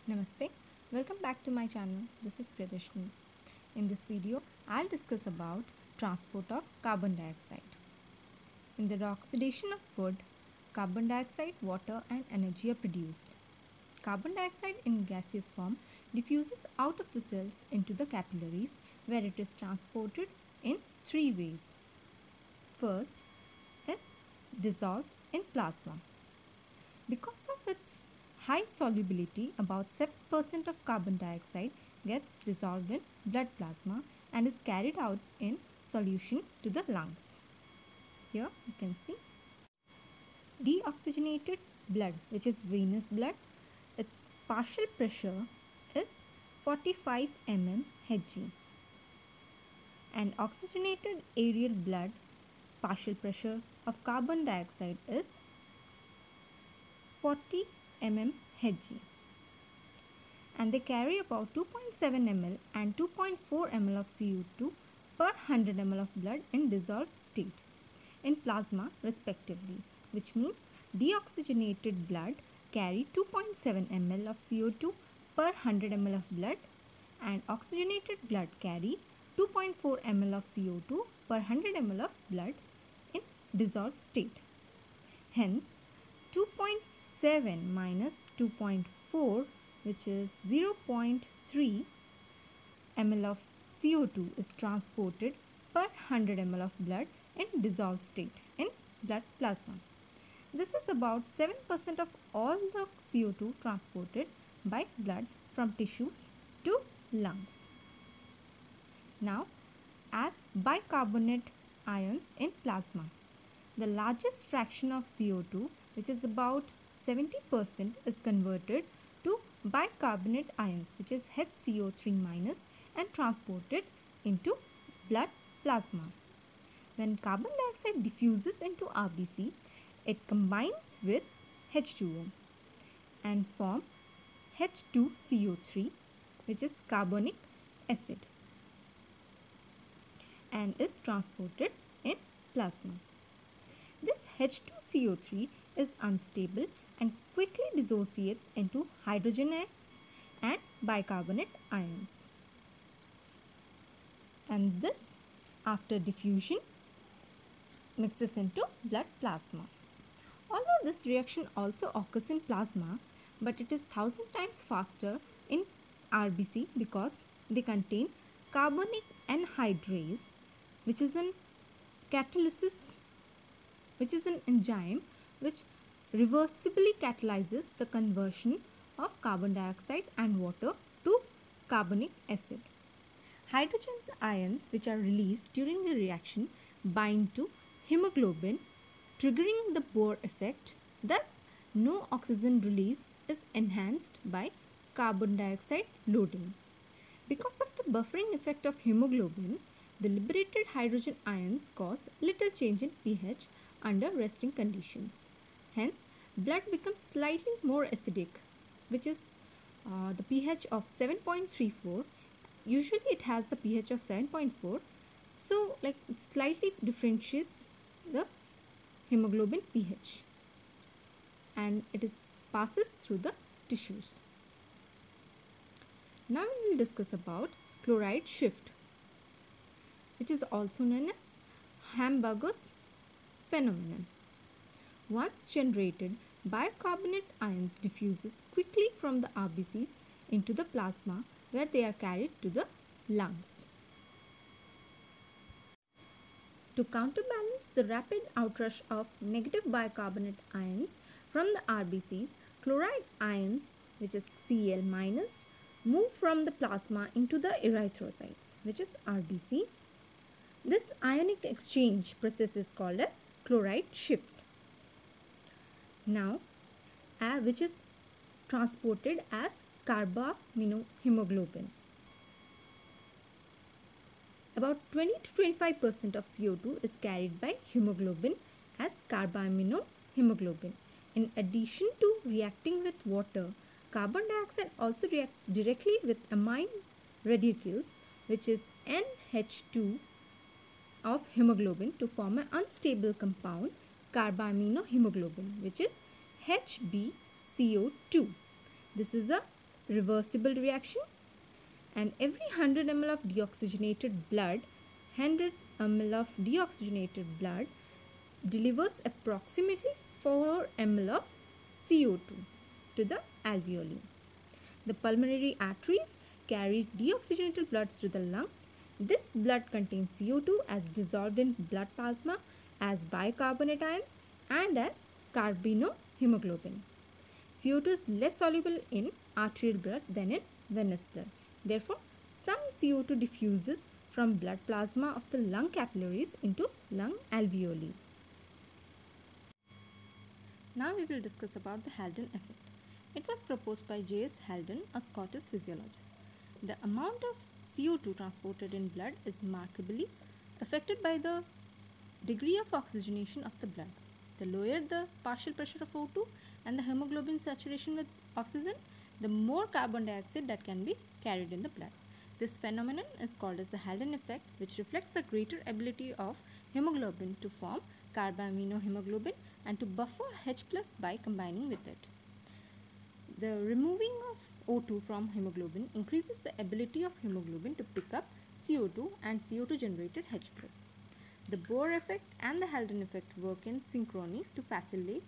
Namaste, welcome back to my channel. This is Pradashni. In this video, I'll discuss about transport of carbon dioxide. In the oxidation of food, carbon dioxide, water and energy are produced. Carbon dioxide in gaseous form diffuses out of the cells into the capillaries where it is transported in three ways. First is dissolved in plasma. Because of its high solubility, about 7% of carbon dioxide gets dissolved in blood plasma and is carried out in solution to the lungs. Here you can see deoxygenated blood, which is venous blood. Its partial pressure is 45 mm Hg, and oxygenated aerial blood partial pressure of carbon dioxide is 40 mm Hg, and they carry about 2.7 ml and 2.4 ml of CO2 per 100 ml of blood in dissolved state in plasma respectively, which means deoxygenated blood carry 2.7 ml of CO2 per 100 ml of blood and oxygenated blood carry 2.4 ml of CO2 per 100 ml of blood in dissolved state. Hence, 2.7 minus 2.4, which is 0.3 ml of CO2 is transported per 100 ml of blood in dissolved state in blood plasma. This is about 7% of all the CO2 transported by blood from tissues to lungs. Now, as bicarbonate ions in plasma, the largest fraction of CO2, which is about 70%, is converted to bicarbonate ions, which is HCO3- and transported into blood plasma. When carbon dioxide diffuses into RBC, it combines with H2O and form H2CO3, which is carbonic acid, and is transported in plasma. This H2CO3 is unstable and quickly dissociates into hydrogenates and bicarbonate ions. And this, after diffusion, mixes into blood plasma. Although this reaction also occurs in plasma, but it is 1000 times faster in RBC because they contain carbonic anhydrase, which is an enzyme which reversibly catalyzes the conversion of carbon dioxide and water to carbonic acid. Hydrogen ions which are released during the reaction bind to hemoglobin, triggering the Bohr effect. Thus, no oxygen release is enhanced by carbon dioxide loading. Because of the buffering effect of hemoglobin, the liberated hydrogen ions cause little change in pH under resting conditions. Hence, blood becomes slightly more acidic, which is the pH of 7.34. Usually it has the pH of 7.4. So, it slightly differentiates the hemoglobin pH, and it passes through the tissues. Now we will discuss about chloride shift, which is also known as Hamburger's phenomenon. Once generated, bicarbonate ions diffuses quickly from the RBCs into the plasma, where they are carried to the lungs. To counterbalance the rapid outrush of negative bicarbonate ions from the RBCs, chloride ions, which is Cl-, move from the plasma into the erythrocytes, which is RBC. This ionic exchange process is called as chloride shift. Now, which is transported as carbaminohemoglobin. About 20 to 25% of CO2 is carried by hemoglobin as carbaminohemoglobin. In addition to reacting with water, carbon dioxide also reacts directly with amine radicals, which is NH2 of hemoglobin, to form an unstable compound carbaminohemoglobin, which is HbCO2. This is a reversible reaction, and every 100 ml of deoxygenated blood, 100 ml of deoxygenated blood delivers approximately 4 ml of CO2 to the alveoli. The pulmonary arteries carry deoxygenated bloods to the lungs. This blood contains CO2 as dissolved in blood plasma, as bicarbonate ions, and as carbinohemoglobin. CO2 is less soluble in arterial blood than in venous blood. Therefore, some CO2 diffuses from blood plasma of the lung capillaries into lung alveoli. Now we will discuss about the Haldane effect. It was proposed by J.S. Haldane, a Scottish physiologist. The amount of CO2 transported in blood is markedly affected by the degree of oxygenation of the blood. The lower the partial pressure of O2 and the hemoglobin saturation with oxygen, the more carbon dioxide that can be carried in the blood. This phenomenon is called as the Haldane effect, which reflects the greater ability of hemoglobin to form carbaminohemoglobin and to buffer H+ by combining with it. The removing of O2 from hemoglobin increases the ability of hemoglobin to pick up CO2 and CO2 generated H+. The Bohr effect and the Haldane effect work in synchrony to facilitate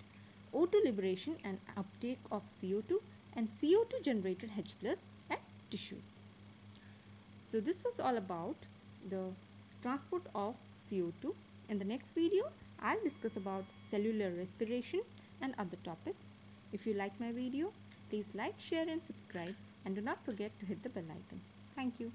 O2 liberation and uptake of CO2 and CO2 generated H+ at tissues. So this was all about the transport of CO2. In the next video, I'll discuss about cellular respiration and other topics. If you like my video, please like, share and subscribe, and do not forget to hit the bell icon. Thank you.